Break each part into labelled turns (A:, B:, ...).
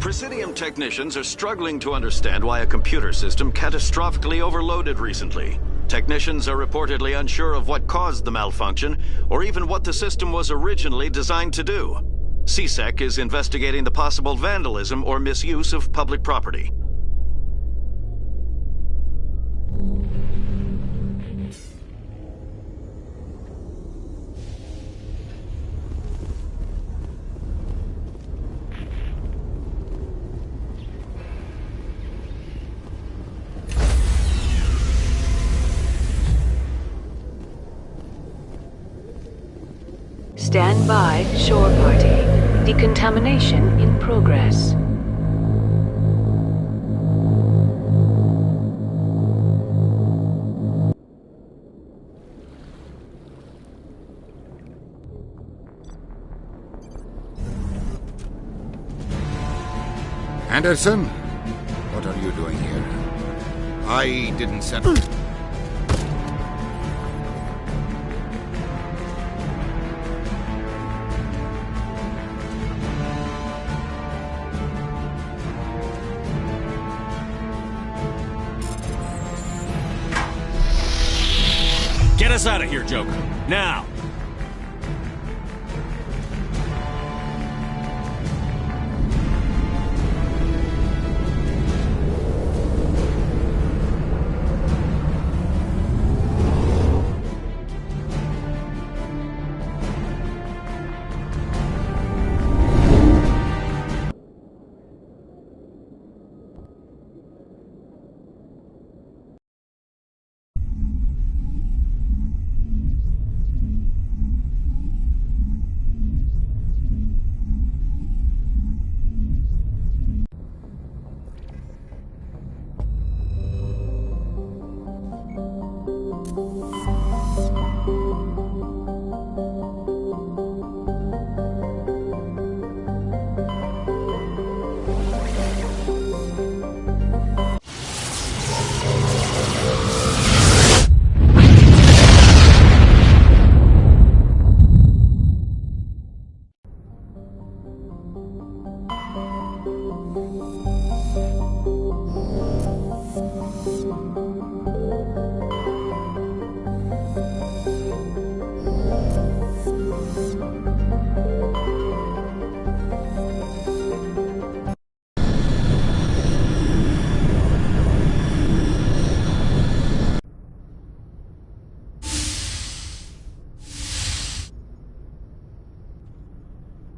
A: Presidium technicians are struggling to understand why a computer system catastrophically overloaded recently. Technicians are reportedly unsure of what caused the malfunction, or even what the system was originally designed to do. CSEC is investigating the possible vandalism or misuse of public property.
B: Stand by, shore party. Decontamination in progress.
C: Anderson? What are you doing here? I didn't send...
D: Get us out of here, Joker. Now!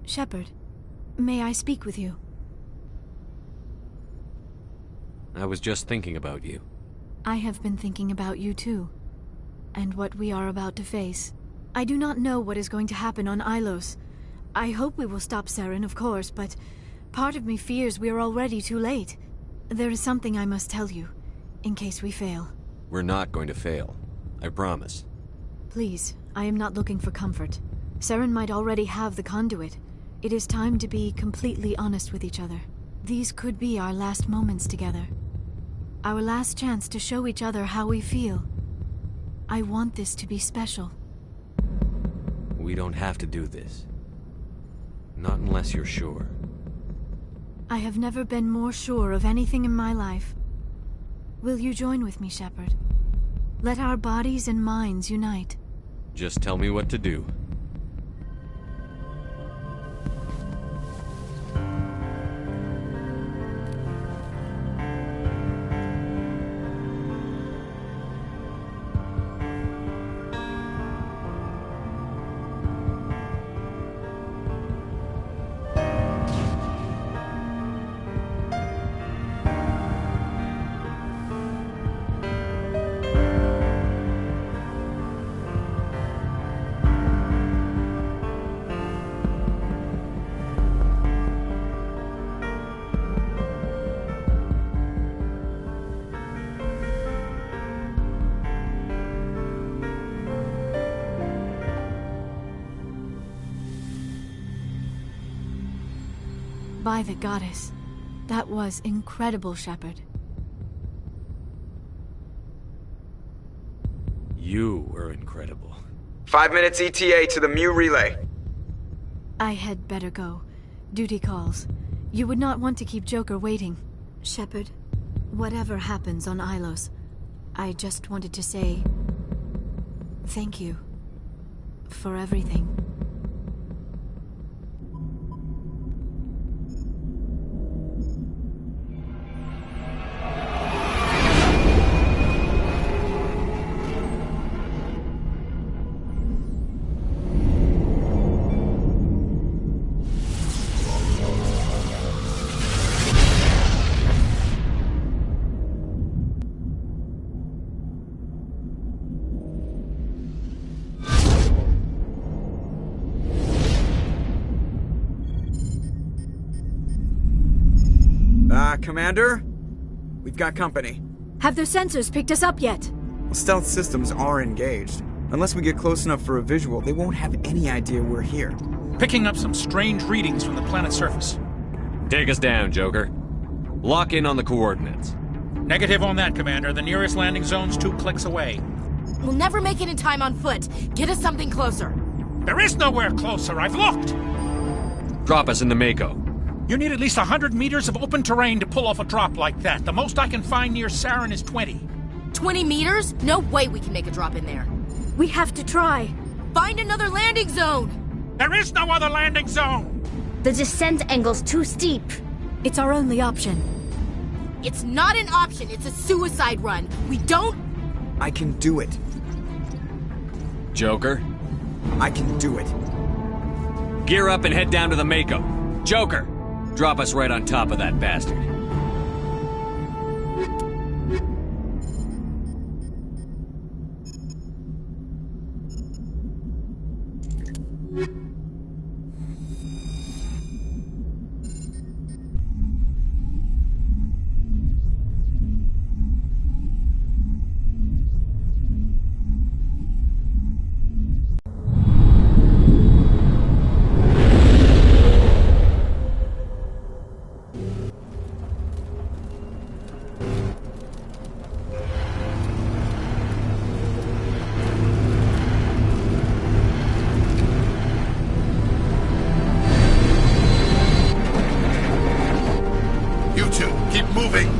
E: Shepard, may I speak with you?
D: I was just thinking about you.
E: I have been thinking about you too, and what we are about to face. I do not know what is going to happen on Ilos. I hope we will stop Saren, of course, but part of me fears we are already too late. There is something I must tell you, in case we fail.
D: We're not going to fail. I promise.
E: Please, I am not looking for comfort. Saren might already have the conduit. It is time to be completely honest with each other. These could be our last moments together. Our last chance to show each other how we feel. I want this to be special.
D: We don't have to do this. Not unless you're sure.
E: I have never been more sure of anything in my life. Will you join with me, Shepard? Let our bodies and minds unite.
D: Just tell me what to do.
E: By the goddess, that was incredible, Shepard.
D: You were incredible.
F: 5 minutes ETA to the Mu relay.
E: I had better go. Duty calls. You would not want to keep Joker waiting. Shepard, whatever happens on Ilos, I just wanted to say thank you for everything.
F: Commander? We've got company.
E: Have their sensors picked us up yet?
F: Well, stealth systems are engaged. Unless we get close enough for a visual, they won't have any idea we're here.
G: Picking up some strange readings from the planet's surface.
D: Take us down, Joker. Lock in on the coordinates.
G: Negative on that, Commander. The nearest landing zone's 2 clicks away.
H: We'll never make it in time on foot. Get us something closer.
G: There is nowhere closer. I've looked.
D: Drop us in the Mako.
G: You need at least 100 meters of open terrain to pull off a drop like that. The most I can find near Saren is 20.
H: 20 meters? No way we can make a drop in there.
E: We have to try.
H: Find another landing zone!
G: There is no other landing zone!
I: The descent angle's too steep.
E: It's our only option.
H: It's not an option, it's a suicide run. We don't...
F: I can do it.
D: Joker,
F: I can do it.
D: gear up and head down to the Mako. Joker, drop us right on top of that bastard.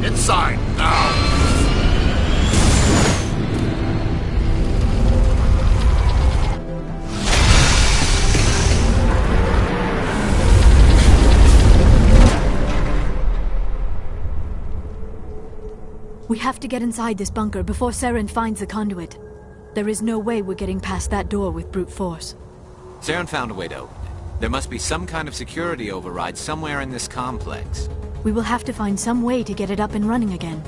C: Inside, now!
E: We have to get inside this bunker before Saren finds the conduit. There is no way we're getting past that door with brute force.
J: Saren found a way to open it. There must be some kind of security override somewhere in this complex.
E: We will have to find some way to get it up and running again.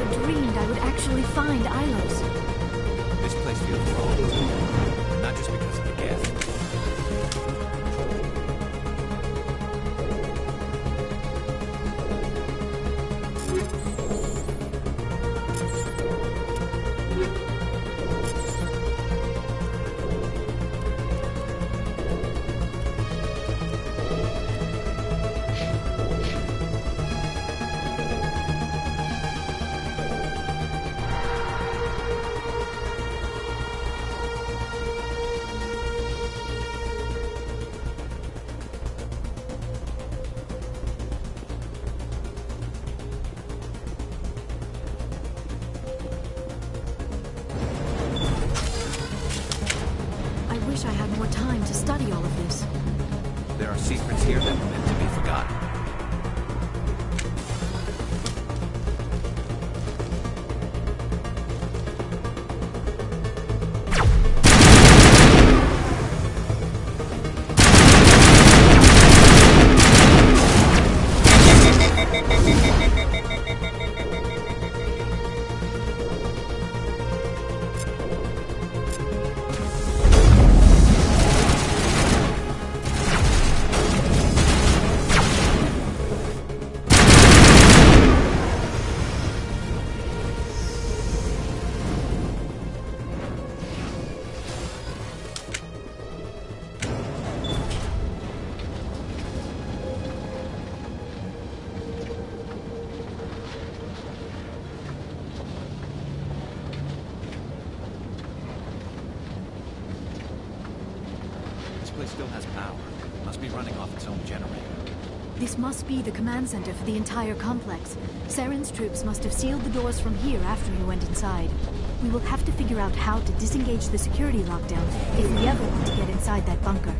E: never dreamed I would actually find Ilos.
J: This place feels wrong. Not just because of the gas.
E: I wish I had more time to study all of this.
J: There are secrets here that were meant to be forgotten. This place still has power. Must be running off its own generator.
E: This must be the command center for the entire complex. Saren's troops must have sealed the doors from here after he went inside. We will have to figure out how to disengage the security lockdown if we ever want to get inside that bunker.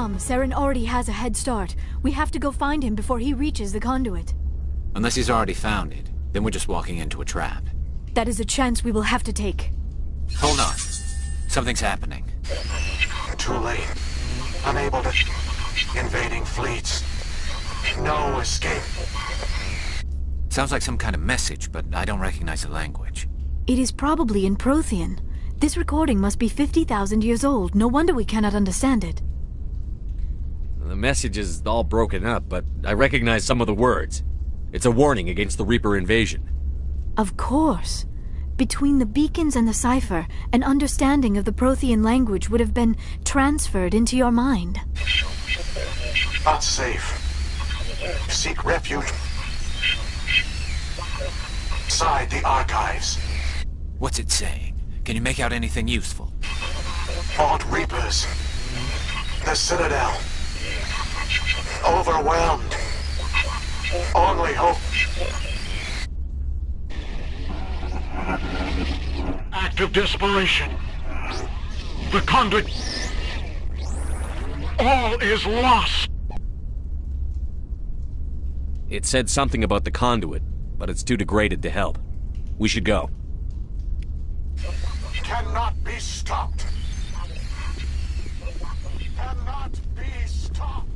E: Tom, Saren already has a head start. We have to go find him before he reaches the conduit.
J: Unless he's already found it, then we're just walking into a trap.
E: That is a chance we will have to take.
J: Hold on. Something's happening.
K: Too late. Unable to... Invading fleets. No escape.
J: Sounds like some kind of message, but I don't recognize the language.
E: It is probably in Prothean. This recording must be 50,000 years old. No wonder we cannot understand it.
D: The message is all broken up, but I recognize some of the words. It's a warning against the Reaper invasion.
E: Of course. Between the beacons and the cipher, an understanding of the Prothean language would have been transferred into your mind.
K: Not safe. Seek refuge inside the archives.
J: What's it saying? Can you make out anything useful?
K: Fought Reapers. The Citadel. Overwhelmed. Only hope. Act of desperation. The conduit. All is lost.
D: It said something about the conduit, but it's too degraded to help. We should go.
K: Cannot be stopped. Cannot be stopped.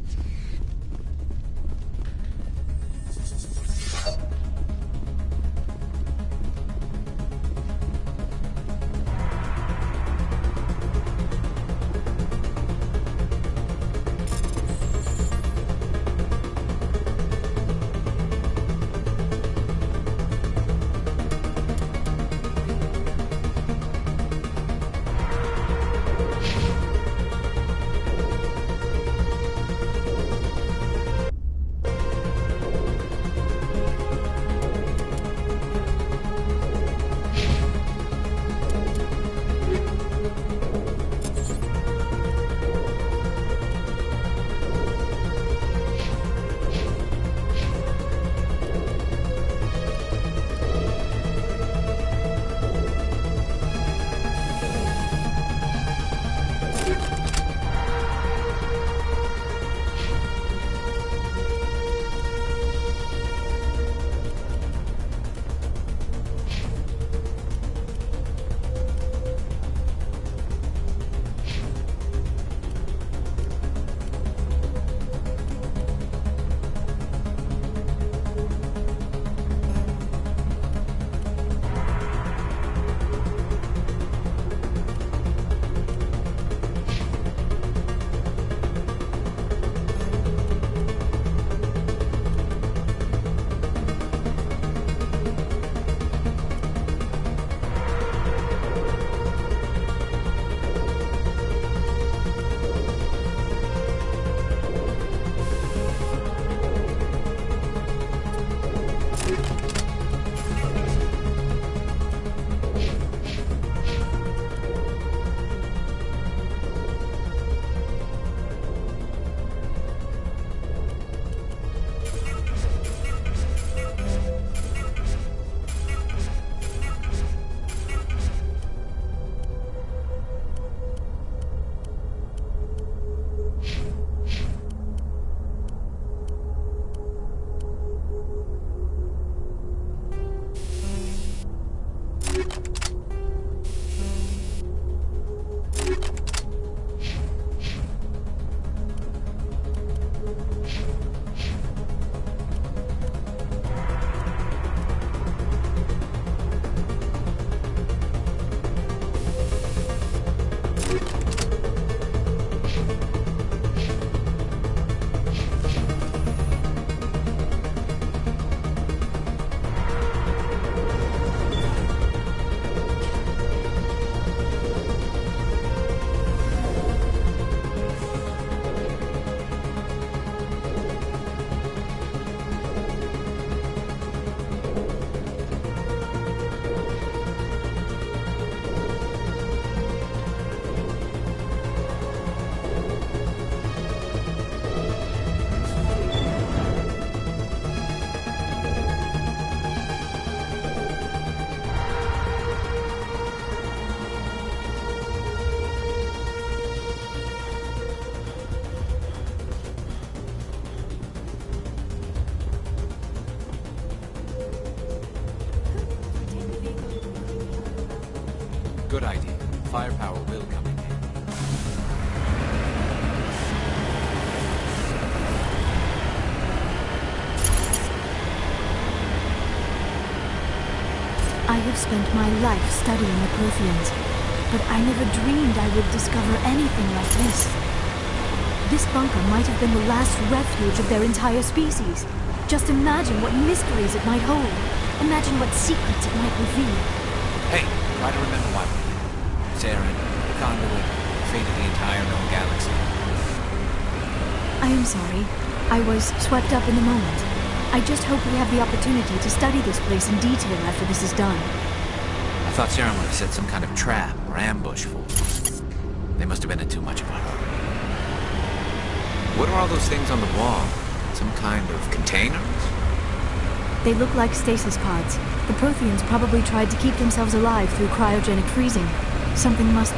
J: Good idea. Firepower will come in handy.
E: I have spent my life studying the Protheans, but I never dreamed I would discover anything like this. This bunker might have been the last refuge of their entire species. Just imagine what mysteries it might hold. Imagine what secrets it might reveal.
J: Hey, try to remember why we're here. Saren, the conduit, the fate of the entire known galaxy.
E: I am sorry. I was swept up in the moment. I just hope we have the opportunity to study this place in detail after this is done.
J: I thought Saren would have set some kind of trap or ambush for us. They must have been in too much of a hurry. What are all those things on the wall? Some kind of containers?
E: They look like stasis pods. The Protheans probably tried to keep themselves alive through cryogenic freezing. Something must...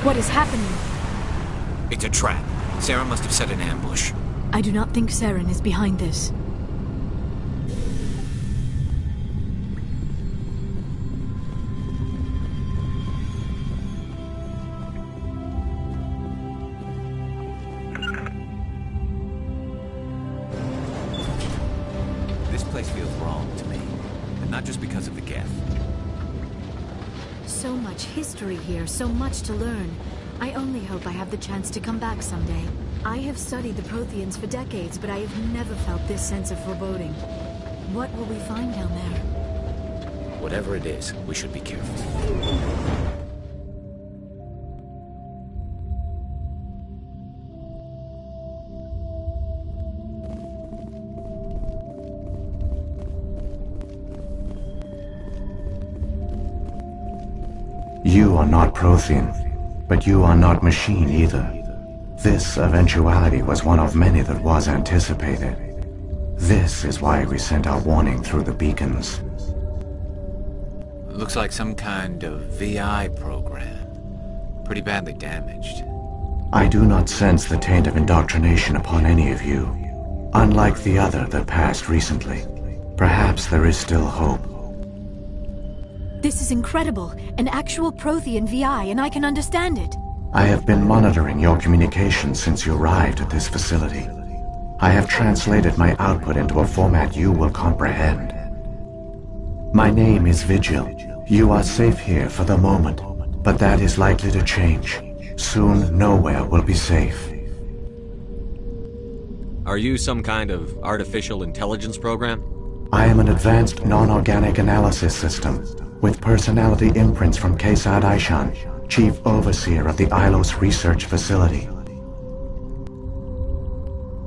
E: What is happening?
J: It's a trap. Saren must have set an ambush.
E: I do not think Saren is behind this.
J: This place feels wrong to me. And not just because of the Geth.
E: So much history here, so much to learn. I only hope I have the chance to come back someday. I have studied the Protheans for decades, but I have never felt this sense of foreboding. What will we find down there?
J: Whatever it is, we should be careful.
L: You are not Prothean, but you are not machine either. This eventuality was one of many that was anticipated. This is why we sent our warning through the beacons.
J: Looks like some kind of VI program. Pretty badly damaged.
L: I do not sense the taint of indoctrination upon any of you. Unlike the other that passed recently. Perhaps there is still hope.
E: This is incredible. An actual Prothean VI, and I can understand it.
L: I have been monitoring your communications since you arrived at this facility. I have translated my output into a format you will comprehend. My name is Vigil. You are safe here for the moment, but that is likely to change. Soon, nowhere will be safe.
D: Are you some kind of artificial intelligence program?
L: I am an advanced non-organic analysis system, with personality imprints from Kesad Aishan, Chief Overseer of the Ilos Research Facility.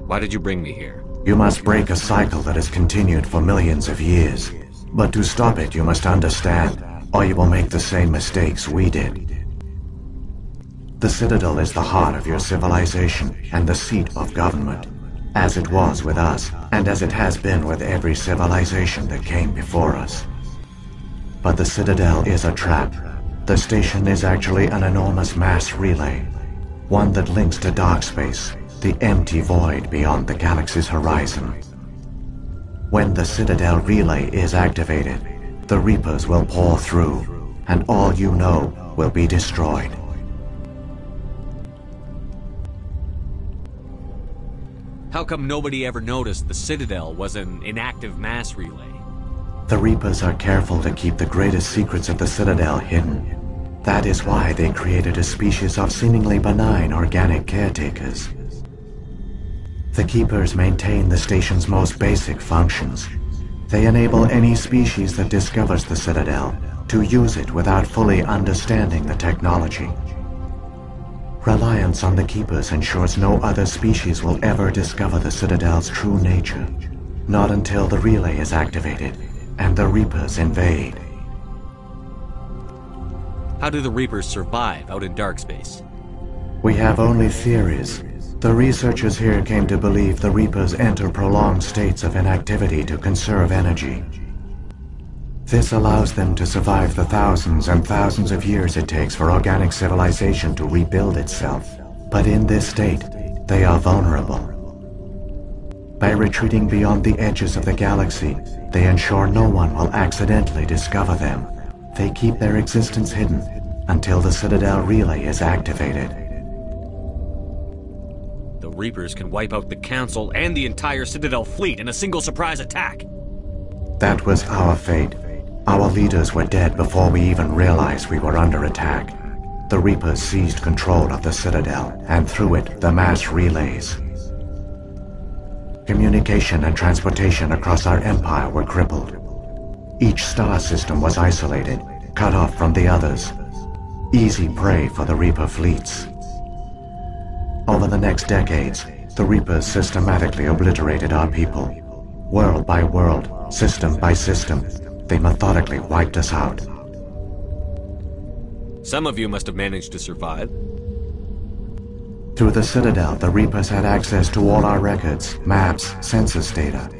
D: Why did you bring me here?
L: You must break a cycle that has continued for millions of years. But to stop it, you must understand, or you will make the same mistakes we did. The Citadel is the heart of your civilization and the seat of government, as it was with us, and as it has been with every civilization that came before us. But the Citadel is a trap. The station is actually an enormous mass relay, one that links to dark space, the empty void beyond the galaxy's horizon. When the Citadel relay is activated, the Reapers will pour through, and all you know will be destroyed.
D: How come nobody ever noticed the Citadel was an inactive mass relay?
L: The Reapers are careful to keep the greatest secrets of the Citadel hidden. That is why they created a species of seemingly benign organic caretakers. The Keepers maintain the station's most basic functions. They enable any species that discovers the Citadel to use it without fully understanding the technology. Reliance on the Keepers ensures no other species will ever discover the Citadel's true nature. Not until the relay is activated and the Reapers invade.
D: How do the Reapers survive out in dark space?
L: We have only theories. The researchers here came to believe the Reapers enter prolonged states of inactivity to conserve energy. This allows them to survive the thousands and thousands of years it takes for organic civilization to rebuild itself. But in this state, they are vulnerable. By retreating beyond the edges of the galaxy, they ensure no one will accidentally discover them. They keep their existence hidden until the Citadel relay is activated.
D: The Reapers can wipe out the Council and the entire Citadel fleet in a single surprise attack.
L: That was our fate. Our leaders were dead before we even realized we were under attack. The Reapers seized control of the Citadel, and through it, the mass relays. Communication and transportation across our empire were crippled. Each star system was isolated, cut off from the others. Easy prey for the Reaper fleets. Over the next decades, the Reapers systematically obliterated our people. World by world, system by system, they methodically wiped us out.
D: Some of you must have managed to survive.
L: Through the Citadel, the Reapers had access to all our records, maps, census data.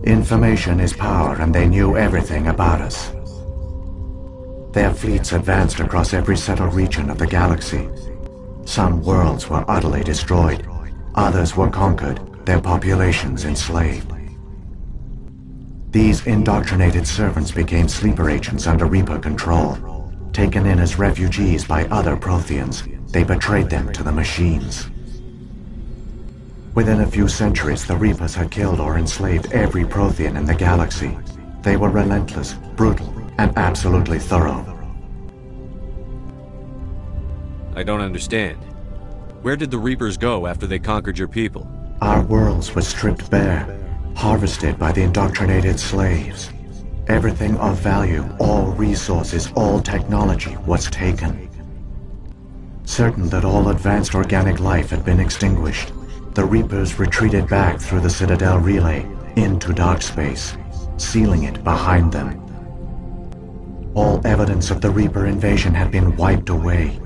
L: Information is power, and they knew everything about us. Their fleets advanced across every settled region of the galaxy. Some worlds were utterly destroyed. Others were conquered, their populations enslaved. These indoctrinated servants became sleeper agents under Reaper control. Taken in as refugees by other Protheans, they betrayed them to the machines. Within a few centuries, the Reapers had killed or enslaved every Prothean in the galaxy. They were relentless, brutal, and absolutely thorough.
D: I don't understand. Where did the Reapers go after they conquered your people?
L: Our worlds were stripped bare, harvested by the indoctrinated slaves. Everything of value, all resources, all technology was taken. Certain that all advanced organic life had been extinguished, the Reapers retreated back through the Citadel relay into dark space, sealing it behind them. All evidence of the Reaper invasion had been wiped away.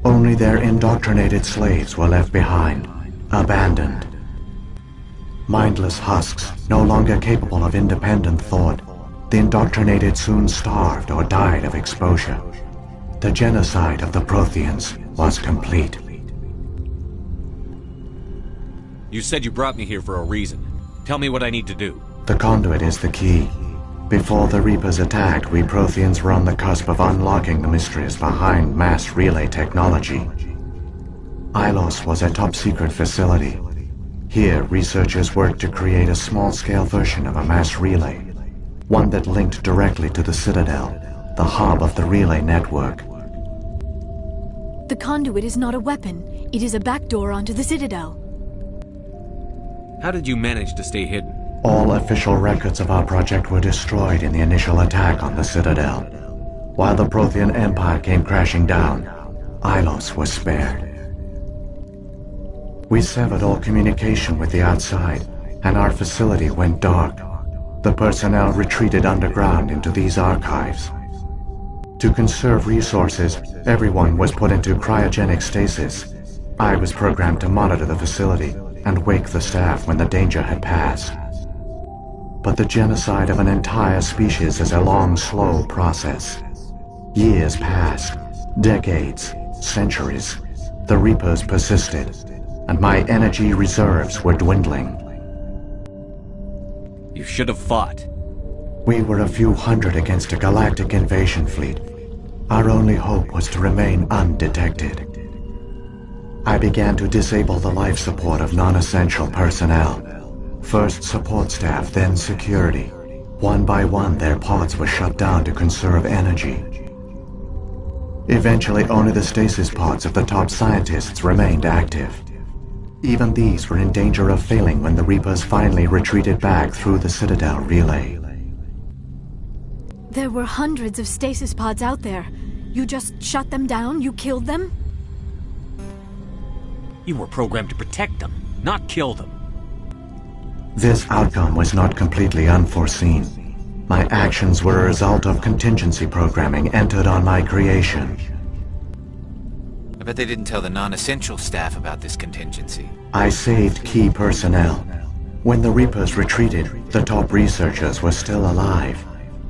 L: Only their indoctrinated slaves were left behind, abandoned. Mindless husks, no longer capable of independent thought, the indoctrinated soon starved or died of exposure. The genocide of the Protheans was complete.
D: You said you brought me here for a reason. Tell me what I need to do.
L: The conduit is the key. Before the Reapers attacked, we Protheans were on the cusp of unlocking the mysteries behind mass relay technology. Ilos was a top-secret facility. Here, researchers worked to create a small-scale version of a mass relay, one that linked directly to the Citadel, the hub of the relay network.
E: The conduit is not a weapon. It is a backdoor onto the Citadel.
D: How did you manage to stay hidden?
L: All official records of our project were destroyed in the initial attack on the Citadel. While the Prothean Empire came crashing down, Ilos was spared. We severed all communication with the outside, and our facility went dark. The personnel retreated underground into these archives. To conserve resources, everyone was put into cryogenic stasis. I was programmed to monitor the facility and wake the staff when the danger had passed. But the genocide of an entire species is a long, slow process. Years passed, decades, centuries. The Reapers persisted, and my energy reserves were dwindling.
D: You should have fought.
L: We were a few hundred against a galactic invasion fleet. Our only hope was to remain undetected. I began to disable the life support of non-essential personnel. First support staff, then security. One by one, their pods were shut down to conserve energy. Eventually, only the stasis pods of the top scientists remained active. Even these were in danger of failing when the Reapers finally retreated back through the Citadel relay.
E: There were hundreds of stasis pods out there. You just shut them down? You killed them?
D: You were programmed to protect them, not kill them.
L: This outcome was not completely unforeseen. My actions were a result of contingency programming entered on my creation.
J: I bet they didn't tell the non-essential staff about this contingency.
L: I saved key personnel. When the Reapers retreated, the top researchers were still alive.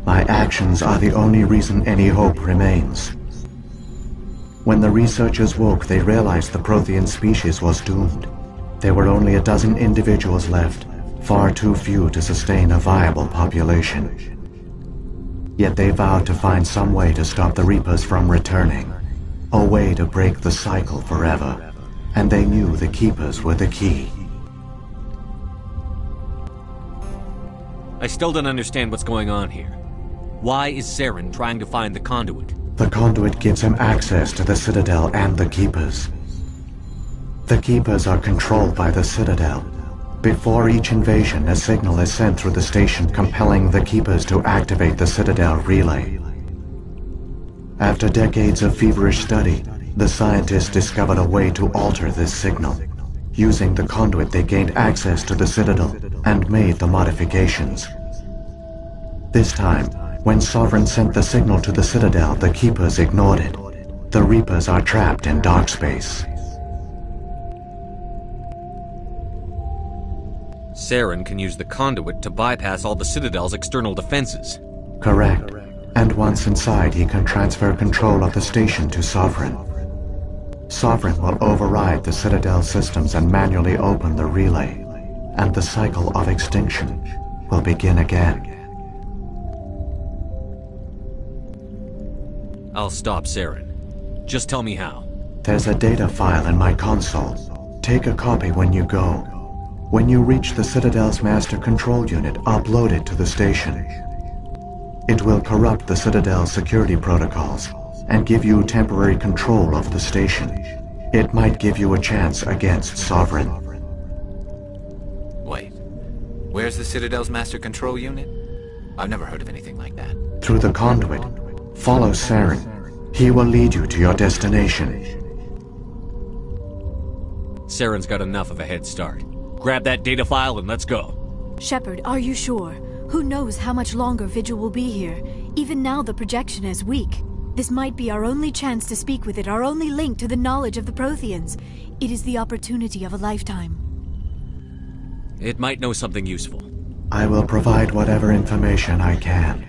L: My actions are the only reason any hope remains. When the researchers woke, they realized the Prothean species was doomed. There were only a dozen individuals left, far too few to sustain a viable population. Yet they vowed to find some way to stop the Reapers from returning. A way to break the cycle forever. And they knew the Keepers were the key.
D: I still don't understand what's going on here. Why is Saren trying to find the conduit?
L: The conduit gives him access to the Citadel and the Keepers. The Keepers are controlled by the Citadel. Before each invasion, a signal is sent through the station compelling the Keepers to activate the Citadel relay. After decades of feverish study, the scientists discovered a way to alter this signal. Using the conduit, they gained access to the Citadel and made the modifications. This time, when Sovereign sent the signal to the Citadel, the Keepers ignored it. The Reapers are trapped in dark space.
D: Saren can use the conduit to bypass all the Citadel's external defenses.
L: Correct. And once inside, he can transfer control of the station to Sovereign. Sovereign will override the Citadel systems and manually open the relay, and the cycle of extinction will begin again.
D: I'll stop Saren. Just tell me how.
L: There's a data file in my console. Take a copy when you go. When you reach the Citadel's master control unit, upload it to the station. It will corrupt the Citadel's security protocols and give you temporary control of the station. It might give you a chance against Sovereign.
J: Wait, where's the Citadel's master control unit? I've never heard of anything like that.
L: Through the conduit, follow Saren. He will lead you to your destination.
D: Saren's got enough of a head start. Grab that data file and let's go.
E: Shepard, are you sure? Who knows how much longer Vigil will be here? Even now the projection is weak. This might be our only chance to speak with it, our only link to the knowledge of the Protheans. It is the opportunity of a lifetime.
D: It might know something useful.
L: I will provide whatever information I can.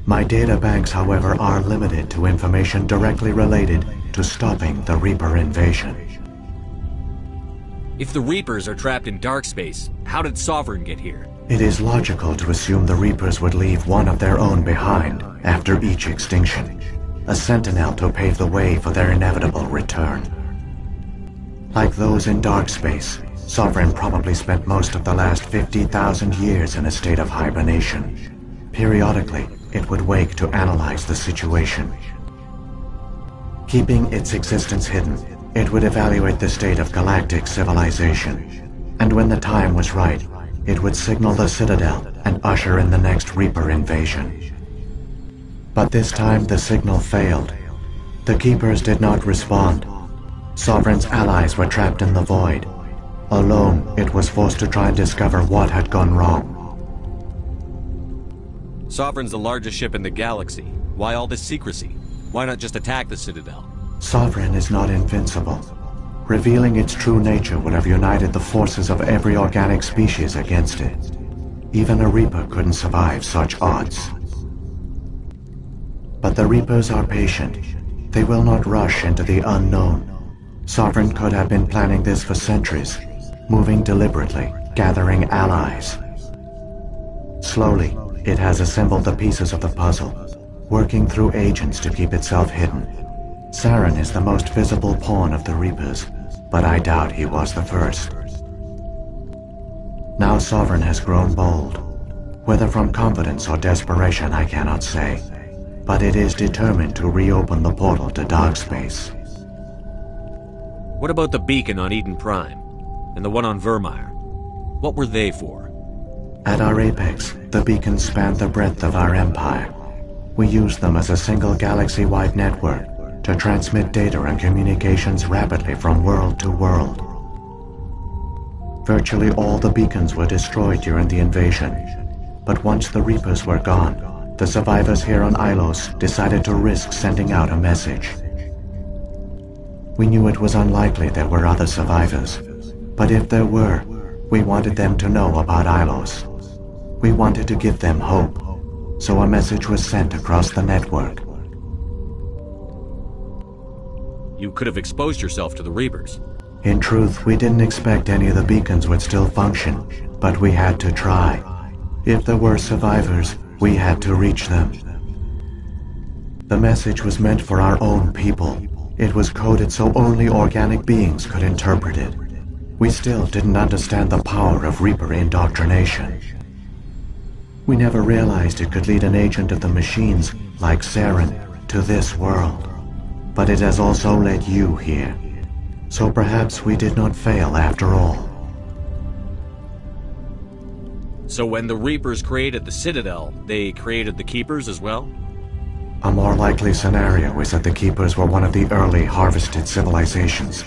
L: My data banks, however, are limited to information directly related to stopping the Reaper invasion.
D: If the Reapers are trapped in dark space, how did Sovereign get here?
L: It is logical to assume the Reapers would leave one of their own behind after each extinction. A sentinel to pave the way for their inevitable return. Like those in dark space, Sovereign probably spent most of the last 50,000 years in a state of hibernation. Periodically, it would wake to analyze the situation. Keeping its existence hidden, it would evaluate the state of galactic civilization. And when the time was right, it would signal the Citadel and usher in the next Reaper invasion. But this time the signal failed. The Keepers did not respond. Sovereign's allies were trapped in the void. Alone, it was forced to try and discover what had gone wrong.
D: Sovereign's the largest ship in the galaxy. Why all this secrecy? Why not just attack the Citadel?
L: Sovereign is not invincible. Revealing its true nature would have united the forces of every organic species against it. Even a Reaper couldn't survive such odds. But the Reapers are patient. They will not rush into the unknown. Sovereign could have been planning this for centuries, moving deliberately, gathering allies. Slowly, it has assembled the pieces of the puzzle, working through agents to keep itself hidden. Saren is the most visible pawn of the Reapers, but I doubt he was the first. Now Sovereign has grown bold. Whether from confidence or desperation, I cannot say. But it is determined to reopen the portal to dark space.
D: What about the beacon on Eden Prime? and the one on Vermeer. What were they for?
L: At our apex, the beacons spanned the breadth of our empire. We used them as a single galaxy-wide network to transmit data and communications rapidly from world to world. Virtually all the beacons were destroyed during the invasion, but once the Reapers were gone, the survivors here on Ilos decided to risk sending out a message. We knew it was unlikely there were other survivors, but if there were, we wanted them to know about Ilos. We wanted to give them hope, so a message was sent across the network.
D: You could have exposed yourself to the Reapers.
L: In truth, we didn't expect any of the beacons would still function, but we had to try. If there were survivors, we had to reach them. The message was meant for our own people. It was coded so only organic beings could interpret it. We still didn't understand the power of Reaper indoctrination. We never realized it could lead an agent of the machines, like Saren, to this world. But it has also led you here. So perhaps we did not fail after all.
D: So when the Reapers created the Citadel, they created the Keepers as well?
L: A more likely scenario is that the Keepers were one of the early harvested civilizations.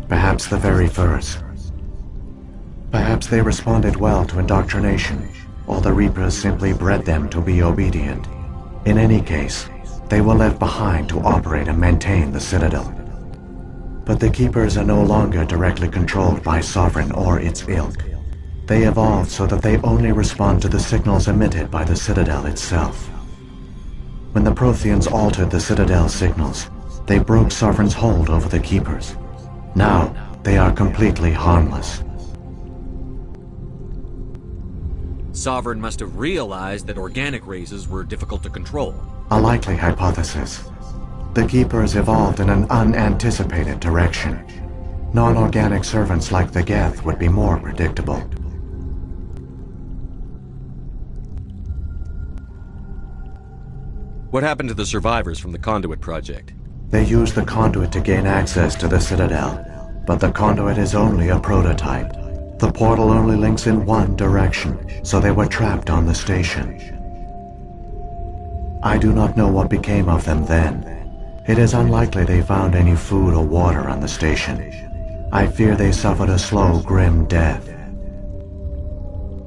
L: Perhaps the very first. Perhaps they responded well to indoctrination, or the Reapers simply bred them to be obedient. In any case, they were left behind to operate and maintain the Citadel. But the Keepers are no longer directly controlled by Sovereign or its ilk. They evolved so that they only respond to the signals emitted by the Citadel itself. When the Protheans altered the Citadel's signals, they broke Sovereign's hold over the Keepers. Now, they are completely harmless.
D: Sovereign must have realized that organic races were difficult to control.
L: A likely hypothesis. The Keepers evolved in an unanticipated direction. Non-organic servants like the Geth would be more predictable.
D: What happened to the survivors from the Conduit project?
L: They used the Conduit to gain access to the Citadel, but the Conduit is only a prototype. The portal only links in one direction, so they were trapped on the station. I do not know what became of them then. It is unlikely they found any food or water on the station. I fear they suffered a slow, grim death.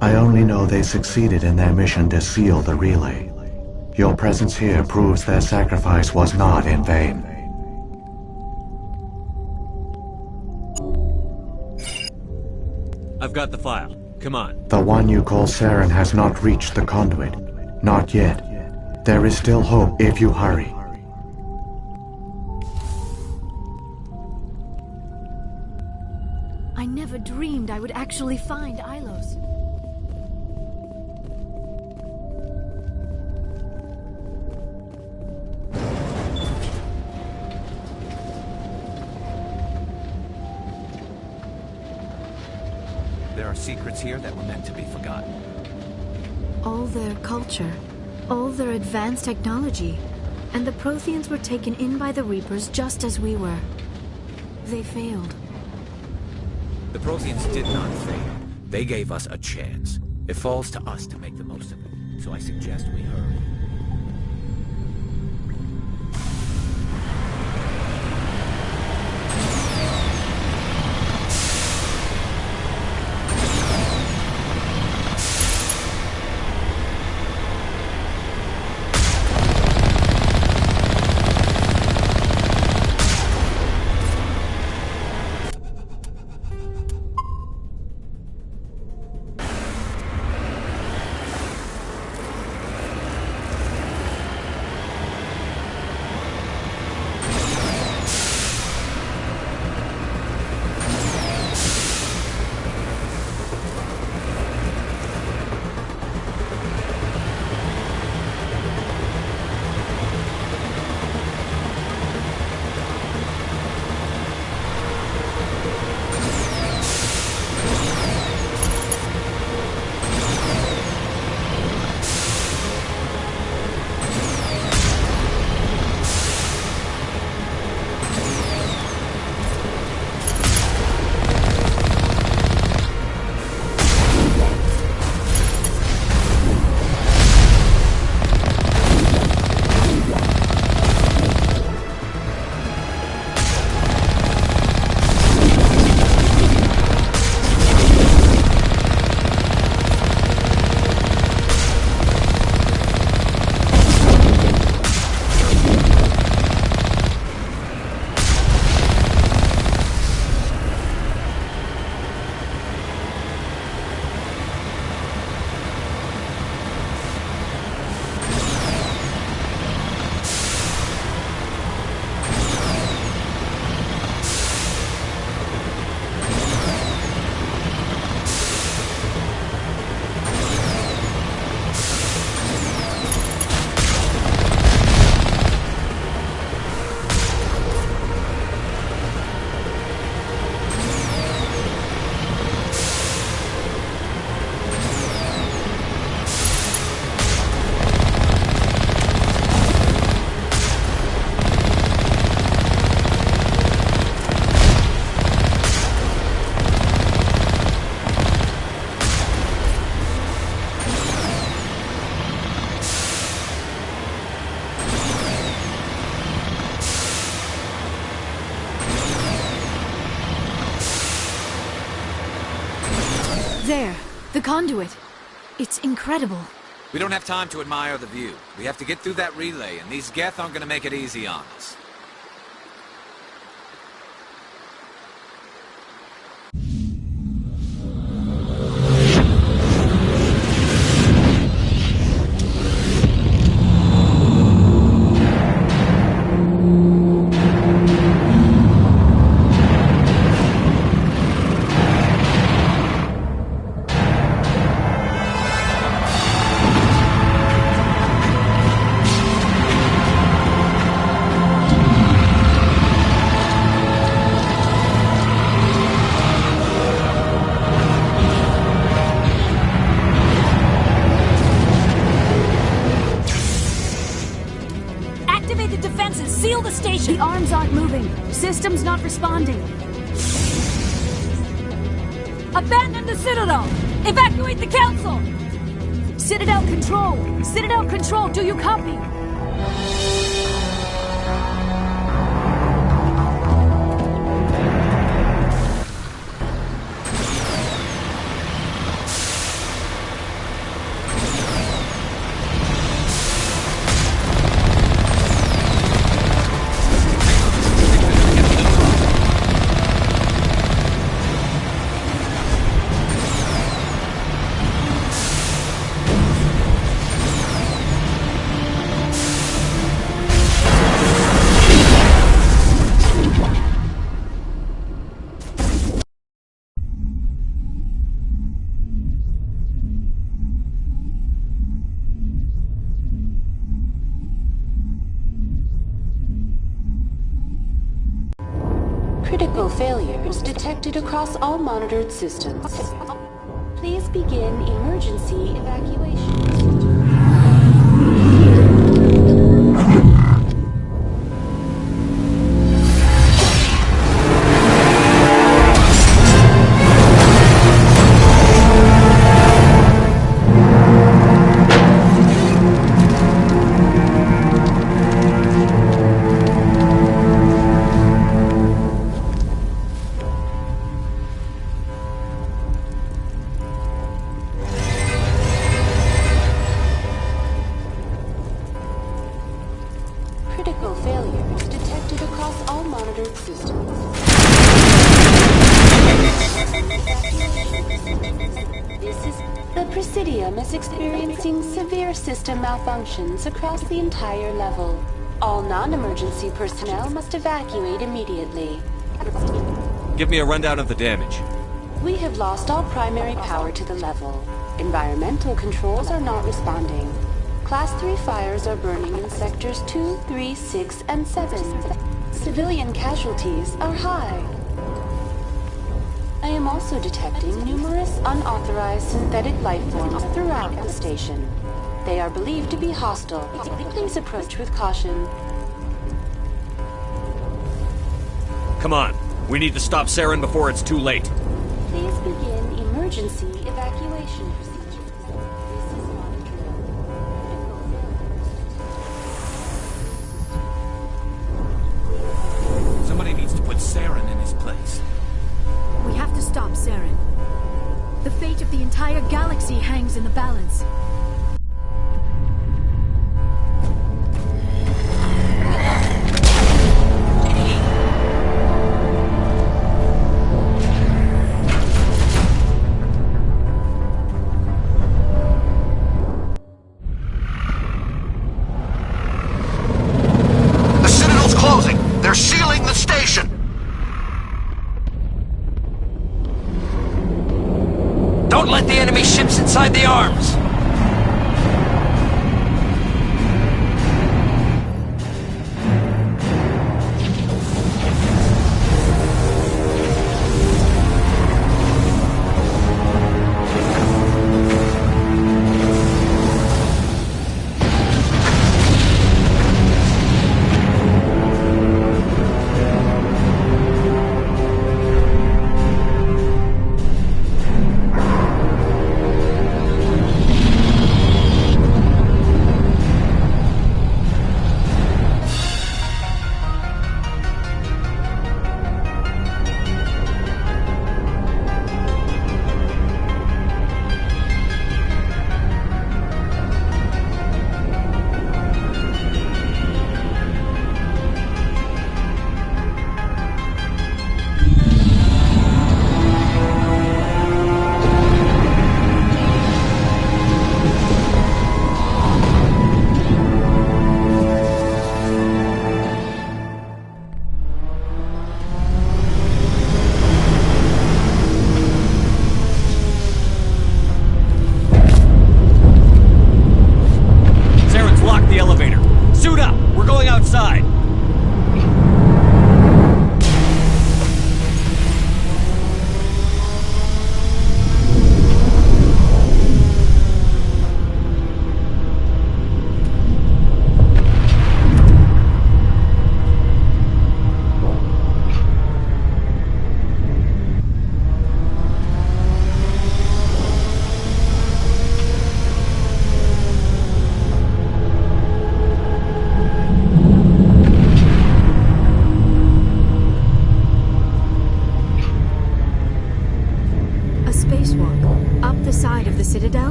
L: I only know they succeeded in their mission to seal the relay. Your presence here proves their sacrifice was not in vain.
D: I've got the file. Come on.
L: The one you call Saren has not reached the Conduit. Not yet. There is still hope if you hurry.
E: I never dreamed I would actually find Ilos.
J: There are secrets here that were meant to be forgotten.
E: All their culture, all their advanced technology, and the Protheans were taken in by the Reapers just as we were. They failed.
J: The Protheans did not fail. They gave us a chance. It falls to us to make the most of it. So I suggest we hurry.
E: There, the conduit. It's incredible.
J: We don't have time to admire the view. We have to get through that relay, and these Geth aren't gonna make it easy on us.
M: The arms aren't moving. System's not responding.
N: Abandon the Citadel! Evacuate the Council!
M: Citadel Control! Citadel Control, do you copy?
B: Critical failures detected across all monitored systems. Please begin emergency evacuation. Critical failures detected across all monitored systems. The Presidium is experiencing severe system malfunctions across the entire level. All non-emergency personnel must evacuate immediately.
D: Give me a rundown of the damage.
B: We have lost all primary power to the level. Environmental controls are not responding. Class 3 fires are burning in sectors 2, 3, 6, and 7. Civilian casualties are high. I am also detecting numerous unauthorized synthetic life forms throughout the station. They are believed to be hostile. Please approach with caution.
D: Come on. We need to stop Saren before it's too late.
B: Please begin emergency evacuation procedures.
J: Somebody needs to put Saren in his place.
M: We have to stop Saren. The fate of the entire galaxy hangs in the balance.
C: The Citadel's closing! They're sealing the station!
O: Don't let the enemy ships inside the arms!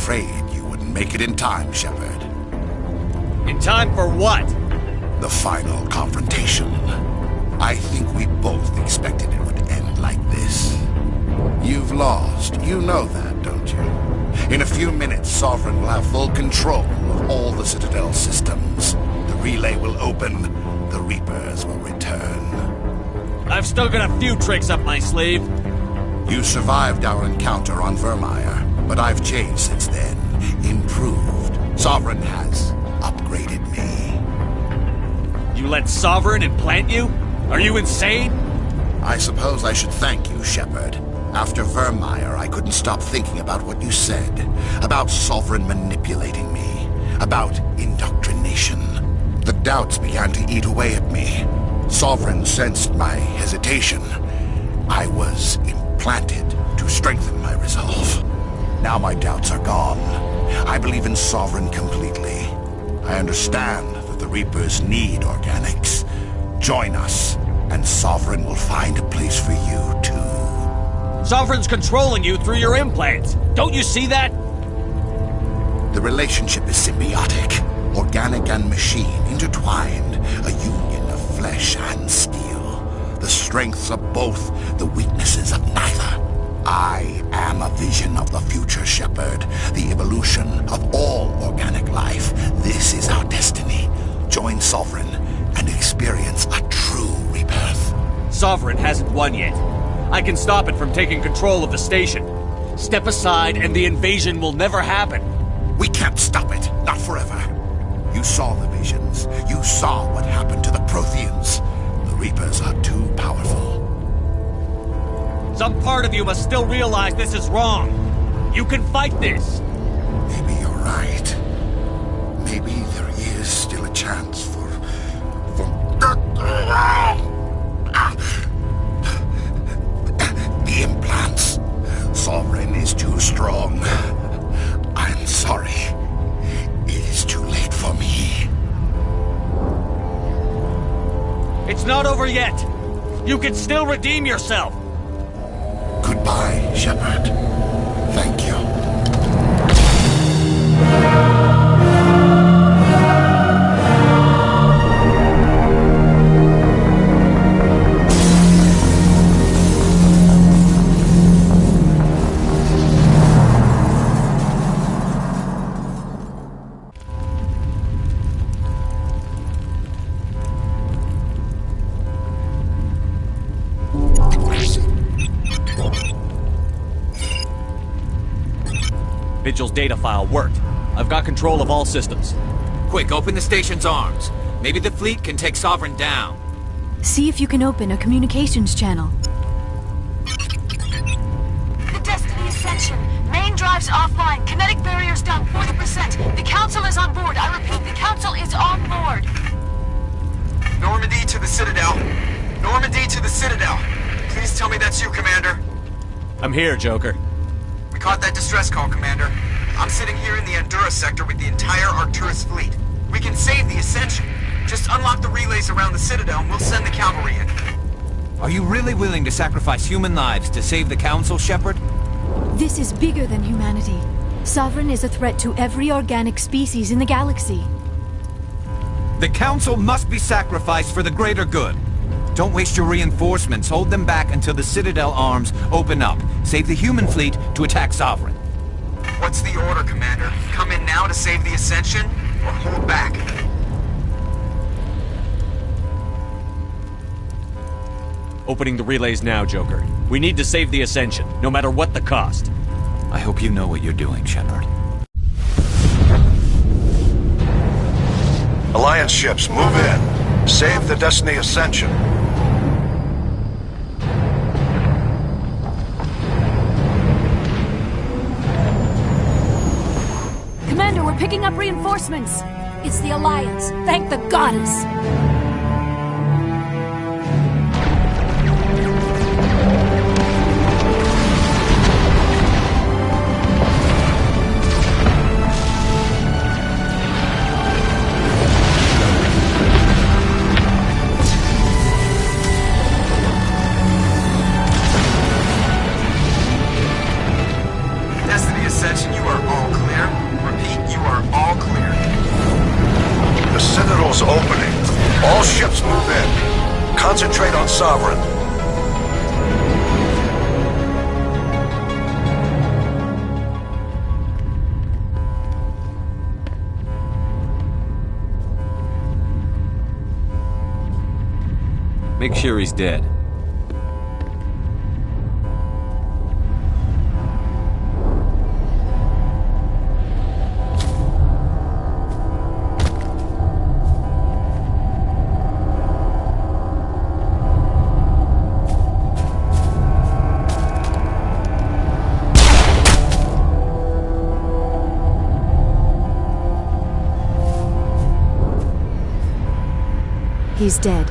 O: afraid you wouldn't make it in time, Shepard.
D: In time for what?
O: The final confrontation. I think we both expected it would end like this. You've lost. You know that, don't you? In a few minutes, Sovereign will have full control of all the Citadel systems. The relay will open. The Reapers will return.
D: I've still got a few tricks up my sleeve.
O: You survived our encounter on Vermeer, but I've changed since then. Improved. Sovereign has upgraded me.
D: You let Sovereign implant you? Are you insane?
O: I suppose I should thank you, Shepard. After Vermeer, I couldn't stop thinking about what you said. About Sovereign manipulating me. About indoctrination. The doubts began to eat away at me. Sovereign sensed my hesitation. I was implanted to strengthen my resolve. Now my doubts are gone. I believe in Sovereign completely. I understand that the Reapers need organics. Join us, and Sovereign will find a place for you, too.
D: Sovereign's controlling you through your implants. Don't you see that?
O: The relationship is symbiotic. Organic and machine intertwined. A union of flesh and steel. The strengths of both, the weaknesses of neither. I am a vision of the future, Shepard. The evolution of all organic life. This is our destiny. Join Sovereign and experience a true rebirth.
D: Sovereign hasn't won yet. I can stop it from taking control of the station. Step aside and the invasion will never happen.
O: We can't stop it. Not forever. You saw the visions. You saw what happened to the Protheans. The Reapers are too powerful.
D: Some part of you must still realize this is wrong. You can fight this.
O: Maybe you're right. Maybe there is still a chance for the implants. Sovereign is too strong. I'm sorry. It is too late for me.
D: It's not over yet. You can still redeem yourself.
O: Goodbye, Shepard. Thank you.
D: Vigil's data file worked. I've got control of all systems.
J: Quick, open the station's arms. Maybe the fleet can take Sovereign down.
E: See if you can open a communications channel.
P: The Destiny Ascension. Main drives offline. Kinetic barriers down 40%. The Council is on board. I repeat, the Council is on board.
F: Normandy to the Citadel. Normandy to the Citadel. Please tell me that's you, Commander.
D: I'm here, Joker.
F: We caught that distress call, Commander. I'm sitting here in the Endura sector with the entire Arcturus fleet. We can save the Ascension. Just unlock the relays around the Citadel and we'll send the cavalry in.
J: Are you really willing to sacrifice human lives to save the Council, Shepard?
E: This is bigger than humanity. Sovereign is a threat to every organic species in the galaxy.
J: The Council must be sacrificed for the greater good. Don't waste your reinforcements. Hold them back until the Citadel arms open up. Save the human fleet to attack Sovereign.
F: What's the order, Commander? Come in now to save the Ascension, or hold back?
D: Opening the relays now, Joker. We need to save the Ascension, no matter what the cost.
J: I hope you know what you're doing, Shepard.
Q: Alliance ships, move in. Save the Destiny Ascension.
N: Commander, we're picking up reinforcements. It's the Alliance. Thank the goddess.
F: Destiny Ascension, you are all clear.
Q: Concentrate on Sovereign.
D: Make sure he's dead.
E: He's dead.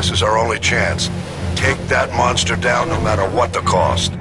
Q: This is our only chance. Take that monster down no matter what the cost.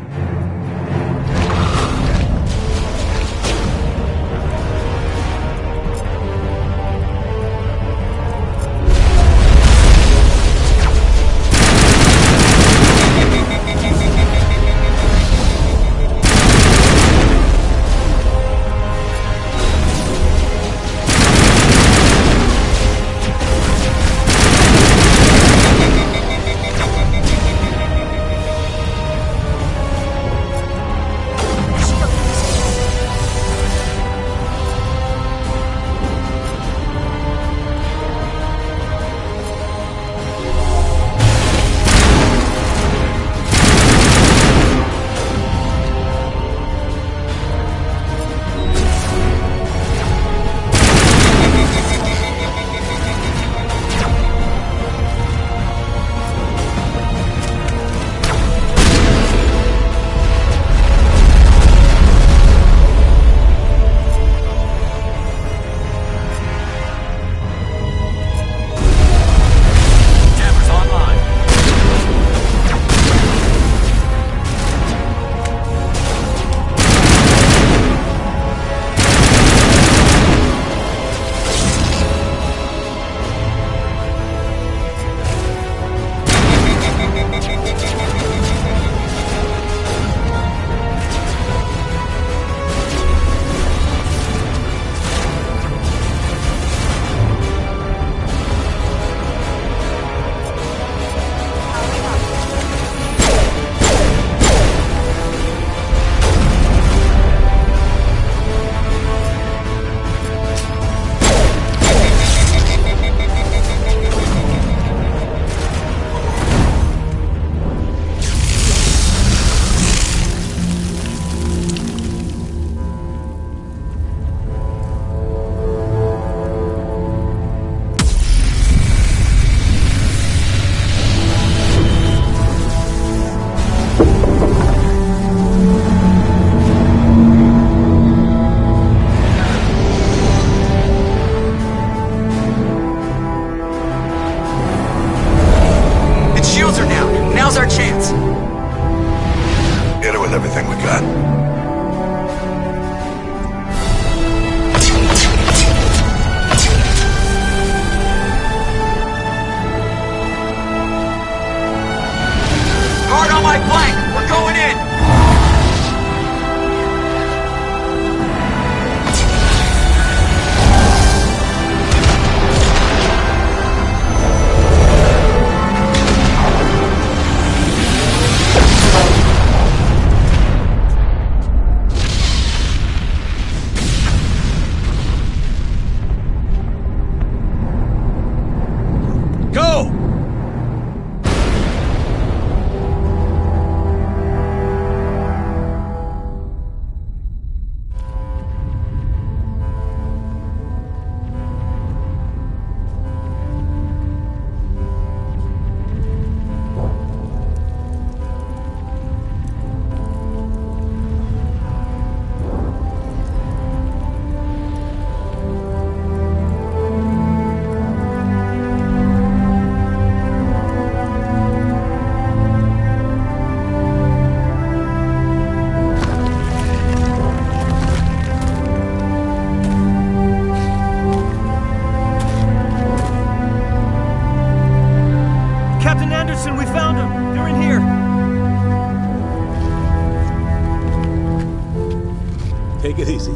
R: Take it easy.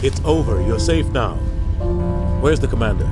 R: It's over. You're safe now. Where's the commander?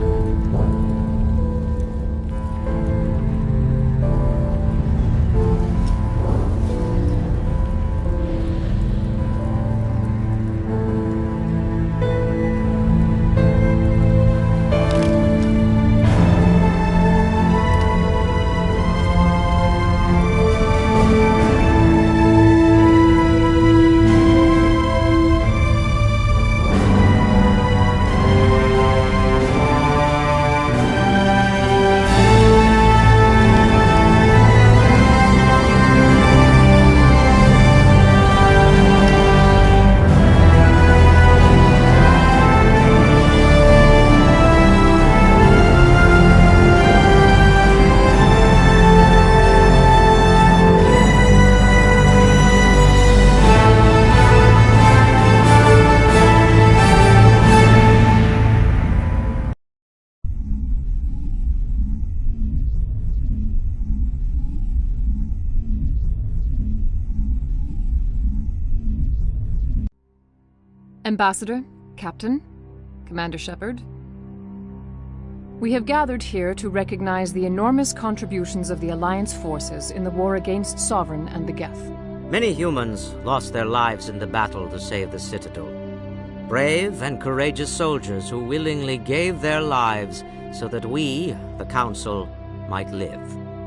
S: Ambassador, Captain, Commander Shepard. We have gathered here to recognize the enormous contributions of the Alliance forces in the war against Sovereign and the Geth.
T: Many humans lost their lives in the battle to save the Citadel. Brave and courageous soldiers who willingly gave their lives so that we, the Council, might live.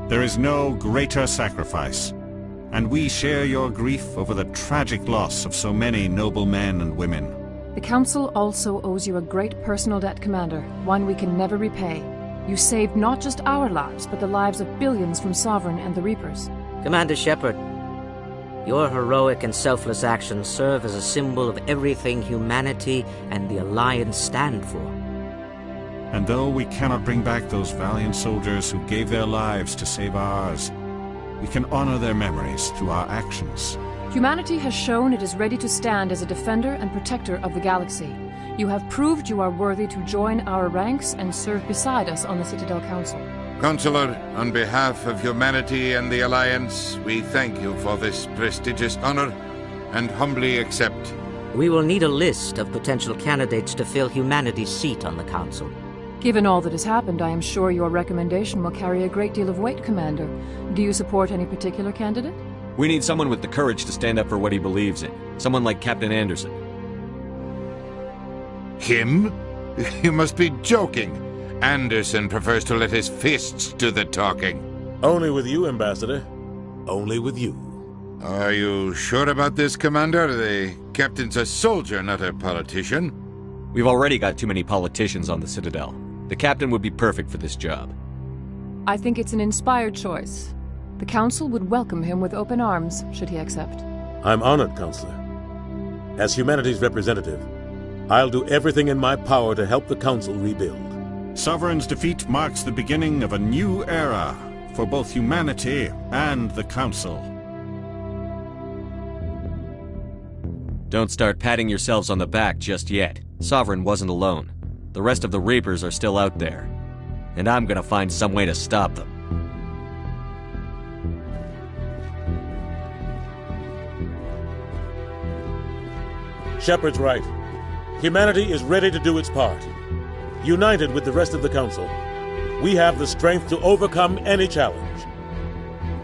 U: There is no greater sacrifice, and we share your grief over the tragic loss of so many noble men and women.
S: The Council also owes you a great personal debt, Commander, one we can never repay. You saved not just our lives, but the lives of billions from Sovereign and the Reapers.
T: Commander Shepard, your heroic and selfless actions serve as a symbol of everything humanity and the Alliance stand for.
U: And though we cannot bring back those valiant soldiers who gave their lives to save ours, we can honor their memories through our actions.
S: Humanity has shown it is ready to stand as a defender and protector of the galaxy. You have proved you are worthy to join our ranks and serve beside us on the Citadel Council.
C: Counselor, on behalf of humanity and the Alliance, we thank you for this prestigious honor and humbly accept.
T: We will need a list of potential candidates to fill humanity's seat on the Council.
S: Given all that has happened, I am sure your recommendation will carry a great deal of weight, Commander. Do you support any particular candidate?
D: We need someone with the courage to stand up for what he believes in. Someone like Captain Anderson.
C: Him? You must be joking. Anderson prefers to let his fists do the talking.
R: Only with you, Ambassador. Only with you.
C: Are you sure about this, Commander? The captain's a soldier, not a politician.
D: We've already got too many politicians on the Citadel. The captain would be perfect for this job.
S: I think it's an inspired choice. The Council would welcome him with open arms, should he accept.
R: I'm honored, Counselor. As humanity's representative, I'll do everything in my power to help the Council rebuild.
U: Sovereign's defeat marks the beginning of a new era for both humanity and the Council.
D: Don't start patting yourselves on the back just yet. Sovereign wasn't alone. The rest of the Reapers are still out there. And I'm gonna find some way to stop them.
R: Shepard's right. Humanity is ready to do its part. United with the rest of the Council, we have the strength to overcome any challenge.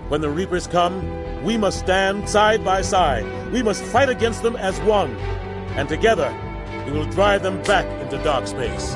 R: When the Reapers come, we must stand side by side. We must fight against them as one. And together, we will drive them back into dark space.